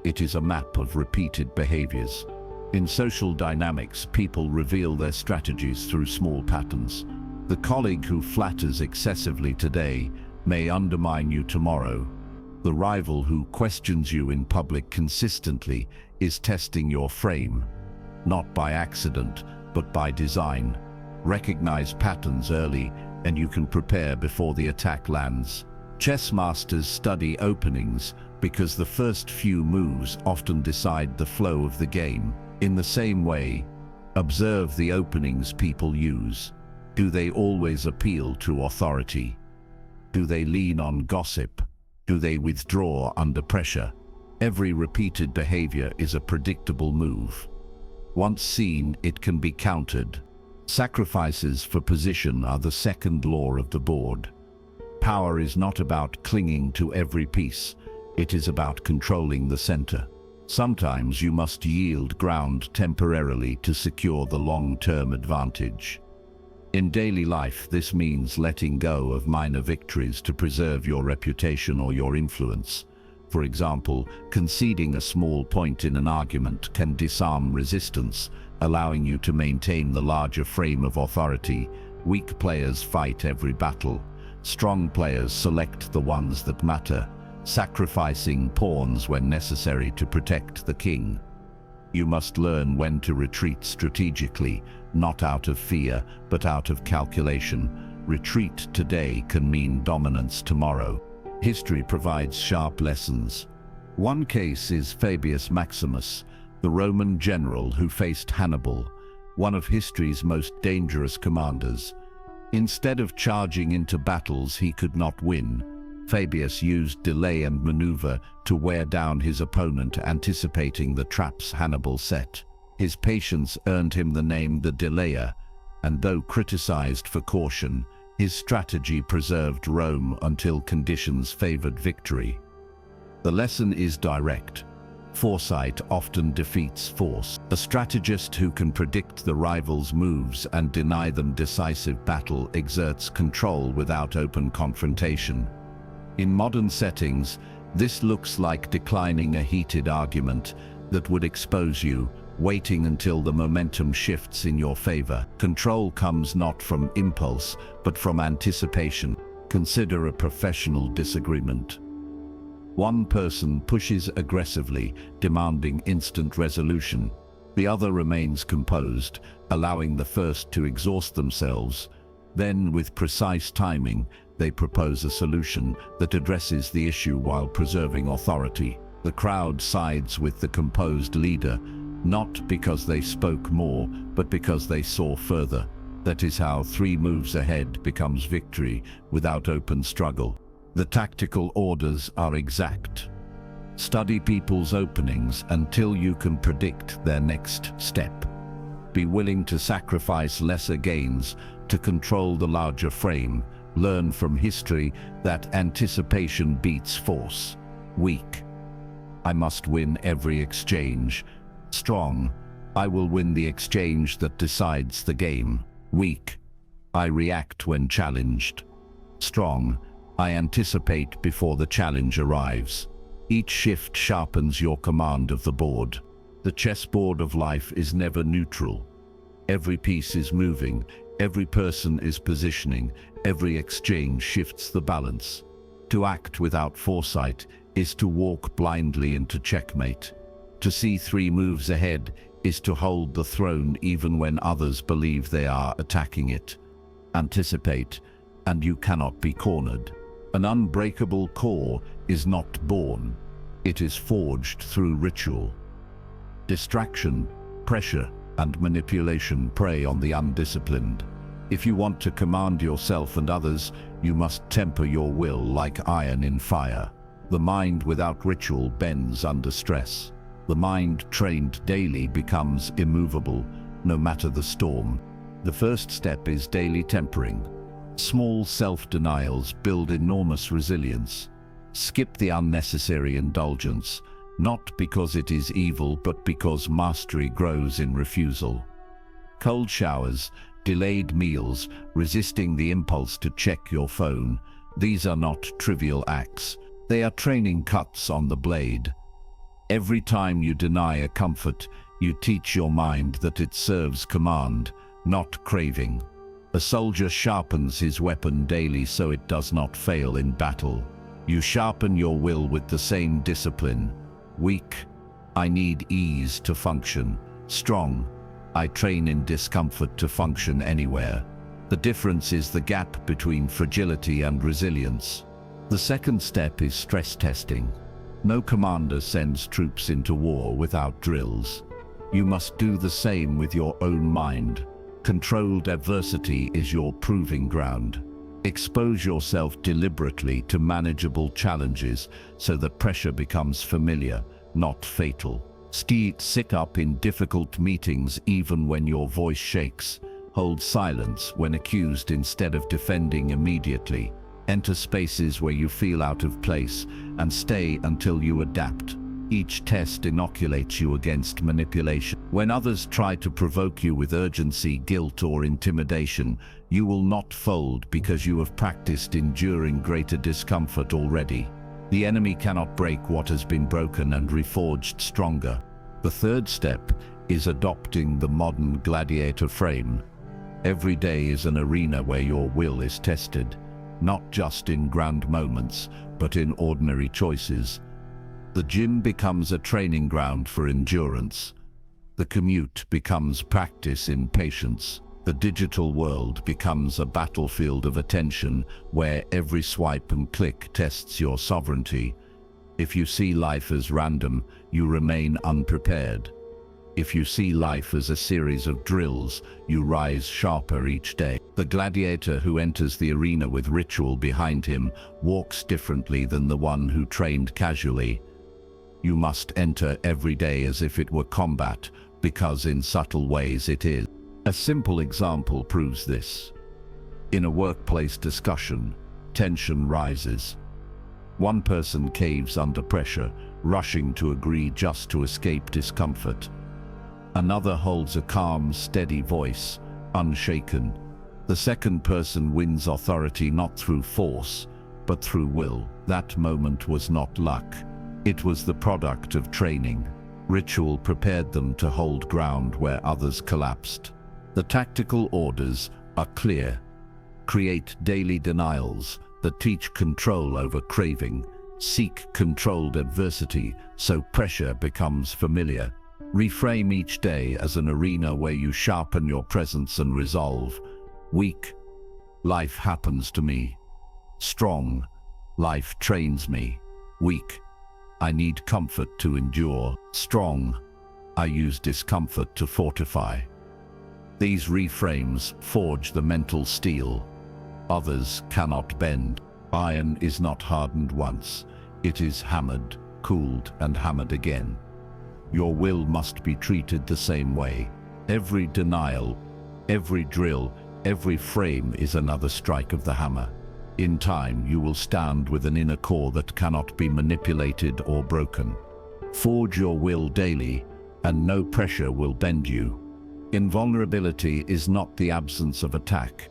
It is a map of repeated behaviors. In social dynamics, people reveal their strategies through small patterns. The colleague who flatters excessively today may undermine you tomorrow. The rival who questions you in public consistently is testing your frame, not by accident, but by design. Recognize patterns early, and you can prepare before the attack lands. Chess masters study openings because the first few moves often decide the flow of the game. In the same way, observe the openings people use. Do they always appeal to authority? Do they lean on gossip? Do they withdraw under pressure? Every repeated behavior is a predictable move. Once seen, it can be countered. Sacrifices for position are the second law of the board. Power is not about clinging to every piece. It is about controlling the center. Sometimes you must yield ground temporarily to secure the long-term advantage. In daily life, this means letting go of minor victories to preserve your reputation or your influence. For example, conceding a small point in an argument can disarm resistance, allowing you to maintain the larger frame of authority. Weak players fight every battle. Strong players select the ones that matter, sacrificing pawns when necessary to protect the king. You must learn when to retreat strategically, not out of fear, but out of calculation. Retreat today can mean dominance tomorrow. History provides sharp lessons. One case is Fabius Maximus, the Roman general who faced Hannibal, one of history's most dangerous commanders. Instead of charging into battles he could not win, Fabius used delay and maneuver to wear down his opponent, anticipating the traps Hannibal set. His patience earned him the name the Delayer, and though criticized for caution, his strategy preserved Rome until conditions favored victory. The lesson is direct. Foresight often defeats force. A strategist who can predict the rival's moves and deny them decisive battle exerts control without open confrontation. In modern settings, This looks like declining a heated argument that would expose you, waiting until the momentum shifts in your favor. Control comes not from impulse, but from anticipation. Consider a professional disagreement. One person pushes aggressively, demanding instant resolution. The other remains composed, allowing the first to exhaust themselves. Then, with precise timing, they propose a solution that addresses the issue while preserving authority. The crowd sides with the composed leader, not because they spoke more, but because they saw further. That is how 3 moves ahead becomes victory without open struggle. The tactical orders are exact. Study people's openings until you can predict their next step. Be willing to sacrifice lesser gains to control the larger frame. Learn from history that anticipation beats force. Weak: I must win every exchange. Strong: I will win the exchange that decides the game. Weak: I react when challenged. Strong: I anticipate before the challenge arrives. Each shift sharpens your command of the board. The chessboard of life is never neutral. Every piece is moving, every person is positioning, every exchange shifts the balance. To act without foresight is to walk blindly into checkmate. To see 3 moves ahead is to hold the throne even when others believe they are attacking it. Anticipate, and you cannot be cornered. An unbreakable core is not born. It is forged through ritual. Distraction, pressure, and manipulation prey on the undisciplined. If you want to command yourself and others, you must temper your will like iron in fire. The mind without ritual bends under stress. The mind trained daily becomes immovable, no matter the storm. The first step is daily tempering. Small self-denials build enormous resilience. Skip the unnecessary indulgence, not because it is evil, but because mastery grows in refusal. Cold showers, delayed meals, resisting the impulse to check your phone. These are not trivial acts. They are training cuts on the blade. Every time you deny a comfort, you teach your mind that it serves command, not craving. A soldier sharpens his weapon daily so it does not fail in battle. You sharpen your will with the same discipline. Weak: I need ease to function. Strong: I train in discomfort to function anywhere. The difference is the gap between fragility and resilience. The second step is stress testing. No commander sends troops into war without drills. You must do the same with your own mind. Controlled adversity is your proving ground. Expose yourself deliberately to manageable challenges so that pressure becomes familiar, not fatal. Sit up in difficult meetings even when your voice shakes. Hold silence when accused instead of defending immediately. Enter spaces where you feel out of place and stay until you adapt. Each test inoculates you against manipulation. When others try to provoke you with urgency, guilt, or intimidation, you will not fold because you have practiced enduring greater discomfort already. The enemy cannot break what has been broken and reforged stronger. The third step is adopting the modern gladiator frame. Every day is an arena where your will is tested, not just in grand moments, but in ordinary choices. The gym becomes a training ground for endurance. The commute becomes practice in patience. The digital world becomes a battlefield of attention where every swipe and click tests your sovereignty. If you see life as random, you remain unprepared. If you see life as a series of drills, you rise sharper each day. The gladiator who enters the arena with ritual behind him walks differently than the one who trained casually. You must enter every day as if it were combat, because in subtle ways it is. A simple example proves this. In a workplace discussion, tension rises. One person caves under pressure, rushing to agree just to escape discomfort. Another holds a calm, steady voice, unshaken. The second person wins authority not through force, but through will. That moment was not luck. It was the product of training. Ritual prepared them to hold ground where others collapsed. The tactical orders are clear. Create daily denials that teach control over craving. Seek controlled adversity so pressure becomes familiar. Reframe each day as an arena where you sharpen your presence and resolve. Weak, life happens to me. Strong, life trains me. Weak, I need comfort to endure. Strong, I use discomfort to fortify. These reframes forge the mental steel. Others cannot bend. Iron is not hardened once. It is hammered, cooled, and hammered again. Your will must be treated the same way. Every denial, every drill, every frame is another strike of the hammer. In time, you will stand with an inner core that cannot be manipulated or broken. Forge your will daily, and no pressure will bend you. Invulnerability is not the absence of attack.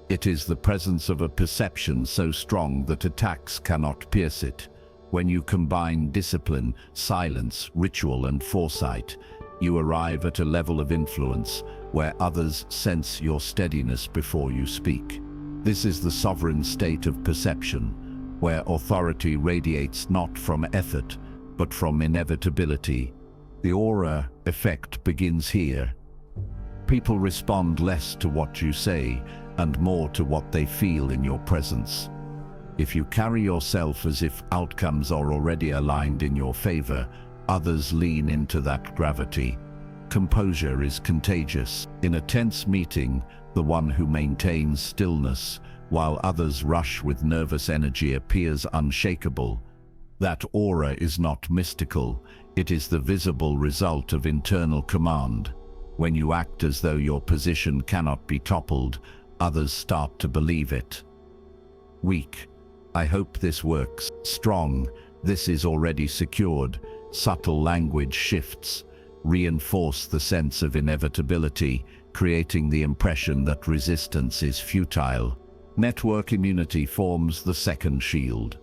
It is the presence of a perception so strong that attacks cannot pierce it. When you combine discipline, silence, ritual, and foresight, you arrive at a level of influence where others sense your steadiness before you speak. This is the sovereign state of perception, where authority radiates not from effort, but from inevitability. The aura effect begins here. People respond less to what you say and more to what they feel in your presence. If you carry yourself as if outcomes are already aligned in your favor, others lean into that gravity. Composure is contagious. In a tense meeting, the one who maintains stillness, while others rush with nervous energy, appears unshakable. That aura is not mystical. It is the visible result of internal command. When you act as though your position cannot be toppled, others start to believe it. Weak, I hope this works. Strong, this is already secured. Subtle language shifts reinforce the sense of inevitability, creating the impression that resistance is futile. Network immunity forms the second shield.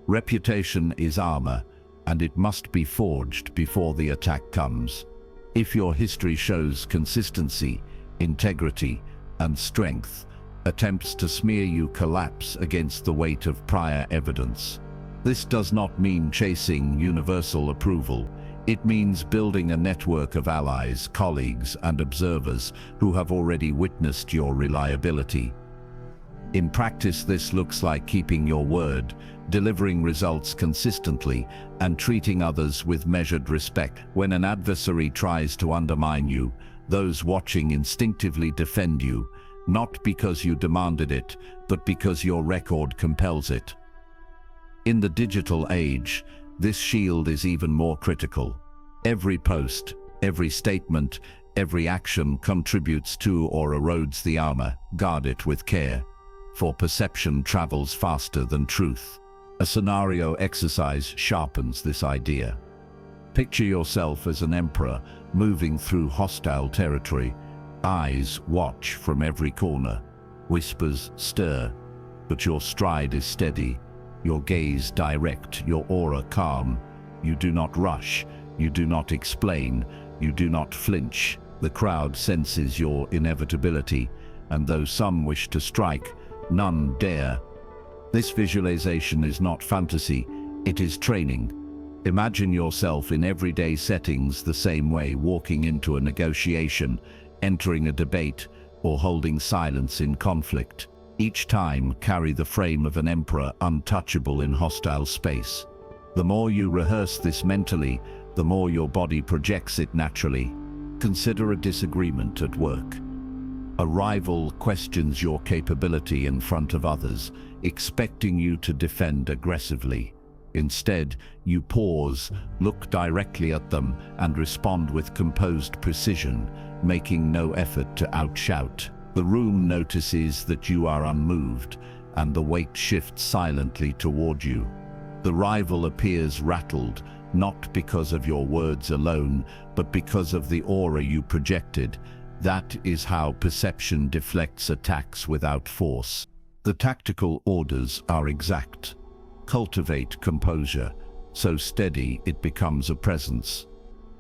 Reputation is armor, and it must be forged before the attack comes. If your history shows consistency, integrity, and strength, attempts to smear you collapse against the weight of prior evidence. This does not mean chasing universal approval. It means building a network of allies, colleagues, and observers who have already witnessed your reliability. In practice, this looks like keeping your word, delivering results consistently, and treating others with measured respect. When an adversary tries to undermine you, those watching instinctively defend you, not because you demanded it, but because your record compels it. In the digital age, this shield is even more critical. Every post, every statement, every action contributes to or erodes the armor. Guard it with care, for perception travels faster than truth. A scenario exercise sharpens this idea. Picture yourself as an emperor moving through hostile territory. Eyes watch from every corner. Whispers stir, but your stride is steady. Your gaze direct, your aura calm. You do not rush, you do not explain, you do not flinch. The crowd senses your inevitability, and though some wish to strike, none dare. This visualization is not fantasy, it is training. Imagine yourself in everyday settings the same way, walking into a negotiation, entering a debate, or holding silence in conflict. Each time, carry the frame of an emperor, untouchable in hostile space. The more you rehearse this mentally, the more your body projects it naturally. Consider a disagreement at work. A rival questions your capability in front of others, expecting you to defend aggressively. Instead, you pause, look directly at them, and respond with composed precision, making no effort to outshout. The room notices that you are unmoved, and the weight shifts silently toward you. The rival appears rattled, not because of your words alone, but because of the aura you projected. That is how perception deflects attacks without force. The tactical orders are exact. Cultivate composure, so steady it becomes a presence.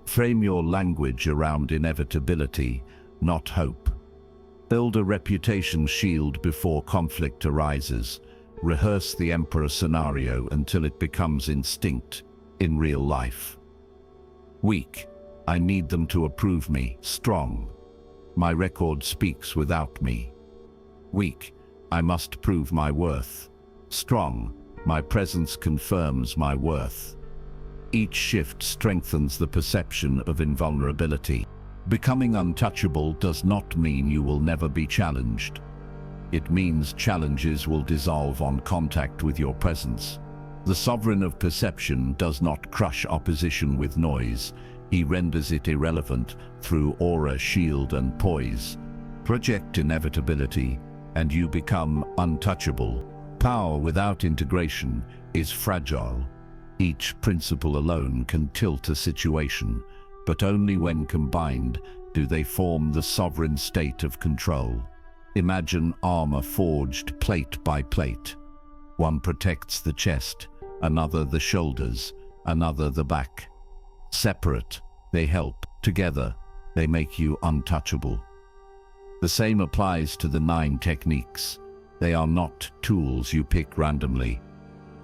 Frame your language around inevitability, not hope. Build a reputation shield before conflict arises. Rehearse the emperor scenario until it becomes instinct in real life. Weak. I need them to approve me. Strong. My record speaks without me. Weak. I must prove my worth. Strong. My presence confirms my worth. Each shift strengthens the perception of invulnerability. Becoming untouchable does not mean you will never be challenged. It means challenges will dissolve on contact with your presence. The sovereign of perception does not crush opposition with noise. He renders it irrelevant through aura, shield, and poise. Project inevitability, and you become untouchable. Power without integration is fragile. Each principle alone can tilt a situation, but only when combined do they form the sovereign state of control. Imagine armor forged plate by plate. One protects the chest, another the shoulders, another the back. Separate, they help. Together, they make you untouchable. The same applies to the 9 techniques. They are not tools you pick randomly,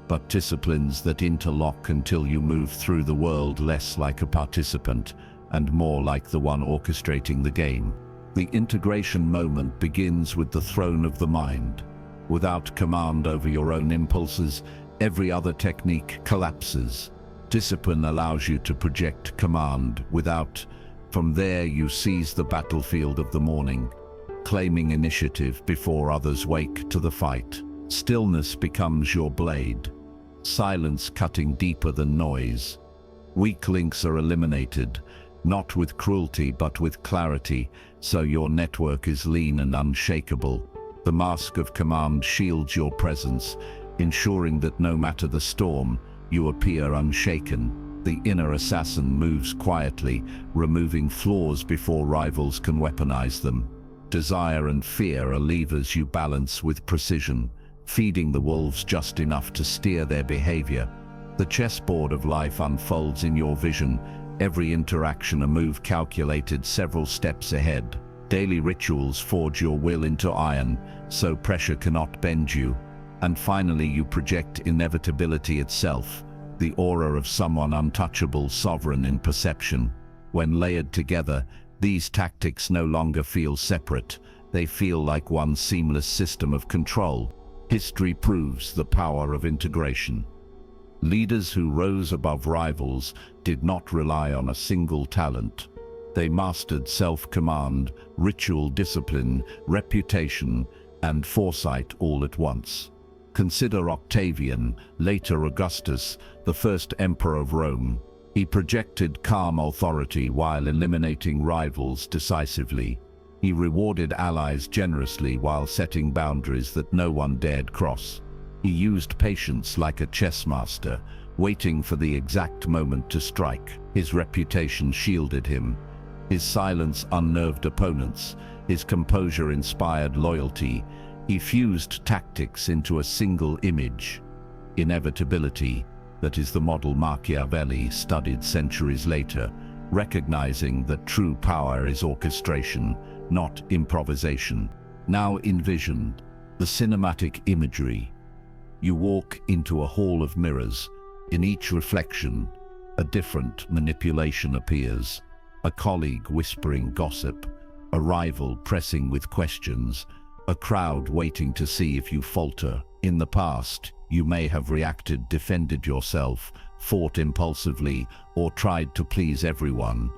but disciplines that interlock until you move through the world less like a participant and more like the one orchestrating the game. The integration moment begins with the throne of the mind. Without command over your own impulses, every other technique collapses. Discipline allows you to project command without. From there you seize the battlefield of the morning, claiming initiative before others wake to the fight. Stillness becomes your blade, silence cutting deeper than noise. Weak links are eliminated, not with cruelty but with clarity, so your network is lean and unshakable. The mask of command shields your presence, ensuring that no matter the storm, you appear unshaken. The inner assassin moves quietly, removing flaws before rivals can weaponize them. Desire and fear are levers you balance with precision, feeding the wolves just enough to steer their behavior. The chessboard of life unfolds in your vision, every interaction a move calculated several steps ahead. Daily rituals forge your will into iron, so pressure cannot bend you. And finally you project inevitability itself, the aura of someone untouchable, sovereign in perception. When layered together, these tactics no longer feel separate, they feel like one seamless system of control. History proves the power of integration. Leaders who rose above rivals did not rely on a single talent. They mastered self-command, ritual discipline, reputation, and foresight all at once. Consider Octavian, later Augustus, the first emperor of Rome. He projected calm authority while eliminating rivals decisively. He rewarded allies generously while setting boundaries that no one dared cross. He used patience like a chess master, waiting for the exact moment to strike. His reputation shielded him. His silence unnerved opponents. His composure inspired loyalty. He fused tactics into a single image. Inevitability, that is the model Machiavelli studied centuries later, recognizing that true power is orchestration, not improvisation. Now envision the cinematic imagery. You walk into a hall of mirrors. In each reflection, a different manipulation appears. A colleague whispering gossip, a rival pressing with questions, a crowd waiting to see if you falter. In the past, you may have reacted, defended yourself, fought impulsively, or tried to please everyone.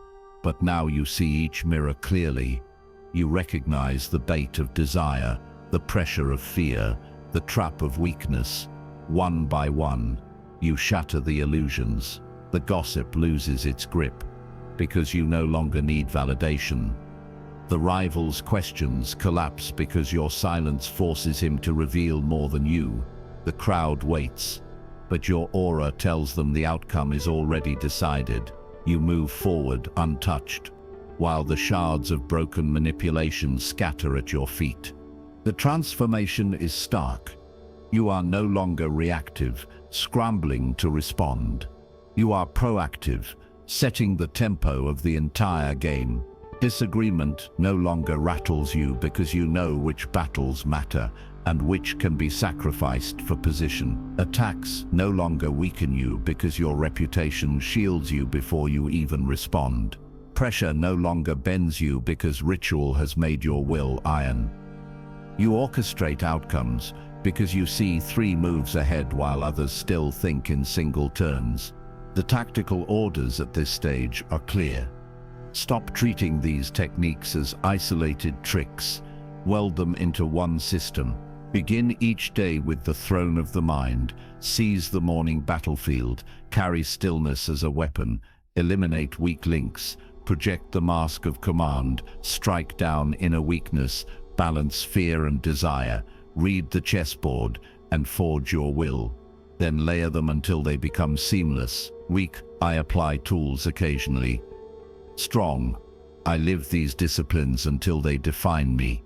But now you see each mirror clearly. You recognize the bait of desire, the pressure of fear, the trap of weakness. One by one, you shatter the illusions. The gossip loses its grip, because you no longer need validation. The rival's questions collapse because your silence forces him to reveal more than you. The crowd waits, but your aura tells them the outcome is already decided. You move forward untouched, while the shards of broken manipulation scatter at your feet. The transformation is stark. You are no longer reactive, scrambling to respond. You are proactive, setting the tempo of the entire game. Disagreement no longer rattles you because you know which battles matter and which can be sacrificed for position. Attacks no longer weaken you because your reputation shields you before you even respond. Pressure no longer bends you because ritual has made your will iron. You orchestrate outcomes because you see 3 moves ahead while others still think in single turns. The tactical orders at this stage are clear. Stop treating these techniques as isolated tricks. Weld them into one system. Begin each day with the throne of the mind. Seize the morning battlefield. Carry stillness as a weapon. Eliminate weak links. Project the mask of command. Strike down inner weakness. Balance fear and desire. Read the chessboard and forge your will. Then layer them until they become seamless. Weak, I apply tools occasionally. Strong, I live these disciplines until they define me.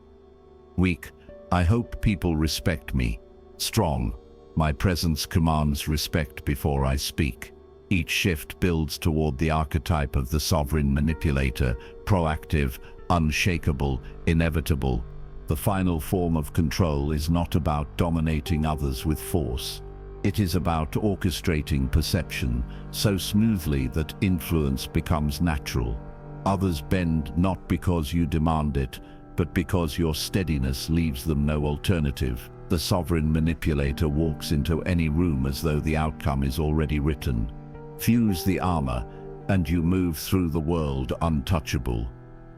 Weak, I hope people respect me. Strong, my presence commands respect before I speak. Each shift builds toward the archetype of the sovereign manipulator, proactive, unshakable, inevitable. The final form of control is not about dominating others with force. It is about orchestrating perception so smoothly that influence becomes natural. Others bend not because you demand it, but because your steadiness leaves them no alternative. The sovereign manipulator walks into any room as though the outcome is already written. Fuse the armor, and you move through the world untouchable.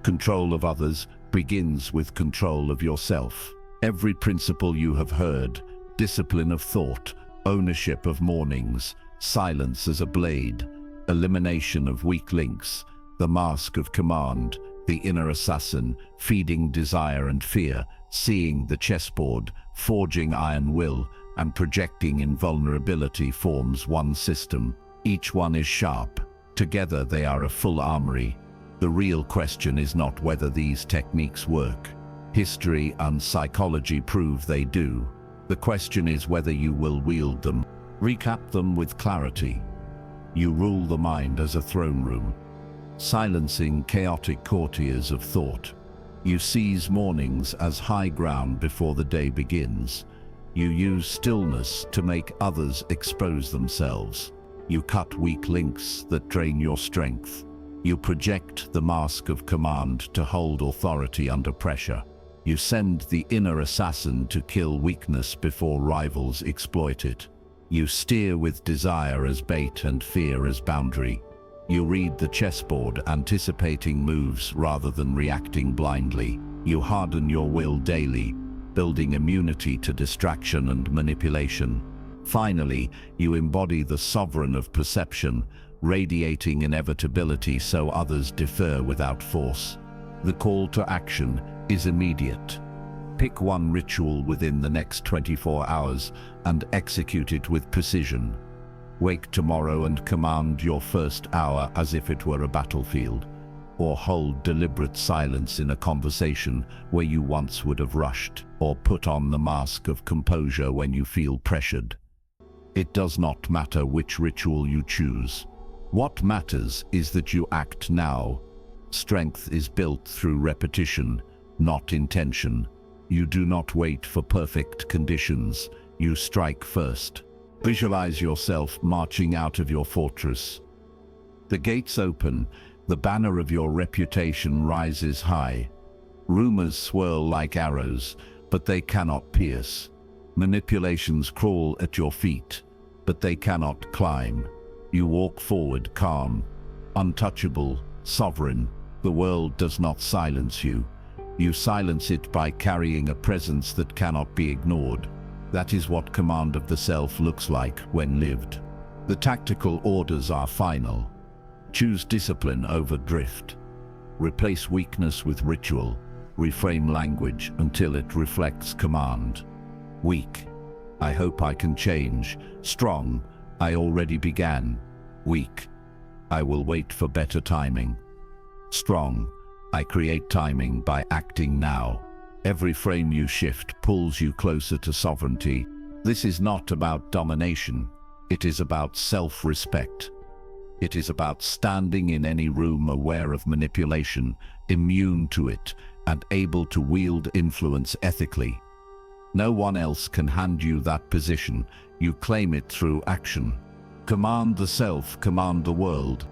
Control of others begins with control of yourself. Every principle you have heard, discipline of thought, ownership of mornings, silence as a blade, elimination of weak links, the mask of command, the inner assassin, feeding desire and fear, seeing the chessboard, forging iron will, and projecting invulnerability forms one system. Each one is sharp. Together they are a full armory. The real question is not whether these techniques work. History and psychology prove they do. The question is whether you will wield them. Recap them with clarity. You rule the mind as a throne room, silencing chaotic courtiers of thought. You seize mornings as high ground before the day begins. You use stillness to make others expose themselves. You cut weak links that drain your strength. You project the mask of command to hold authority under pressure. You send the inner assassin to kill weakness before rivals exploit it. You steer with desire as bait and fear as boundary. You read the chessboard, anticipating moves rather than reacting blindly. You harden your will daily, building immunity to distraction and manipulation. Finally, you embody the sovereign of perception, radiating inevitability so others defer without force. The call to action is immediate. Pick one ritual within the next 24 hours and execute it with precision. Wake tomorrow and command your first hour as if it were a battlefield, or hold deliberate silence in a conversation where you once would have rushed, or put on the mask of composure when you feel pressured. It does not matter which ritual you choose. What matters is that you act now. Strength is built through repetition, not intention. You do not wait for perfect conditions. You strike first. Visualize yourself marching out of your fortress. The gates open, the banner of your reputation rises high. Rumors swirl like arrows, but they cannot pierce. Manipulations crawl at your feet, but they cannot climb. You walk forward calm, untouchable, sovereign. The world does not silence you. You silence it by carrying a presence that cannot be ignored. That is what command of the self looks like when lived. The tactical orders are final. Choose discipline over drift. Replace weakness with ritual. Reframe language until it reflects command. Weak, I hope I can change. Strong, I already began. Weak, I will wait for better timing. Strong, I create timing by acting now. Every frame you shift pulls you closer to sovereignty. This is not about domination. It is about self-respect. It is about standing in any room aware of manipulation, immune to it, and able to wield influence ethically. No one else can hand you that position. You claim it through action. Command the self, command the world.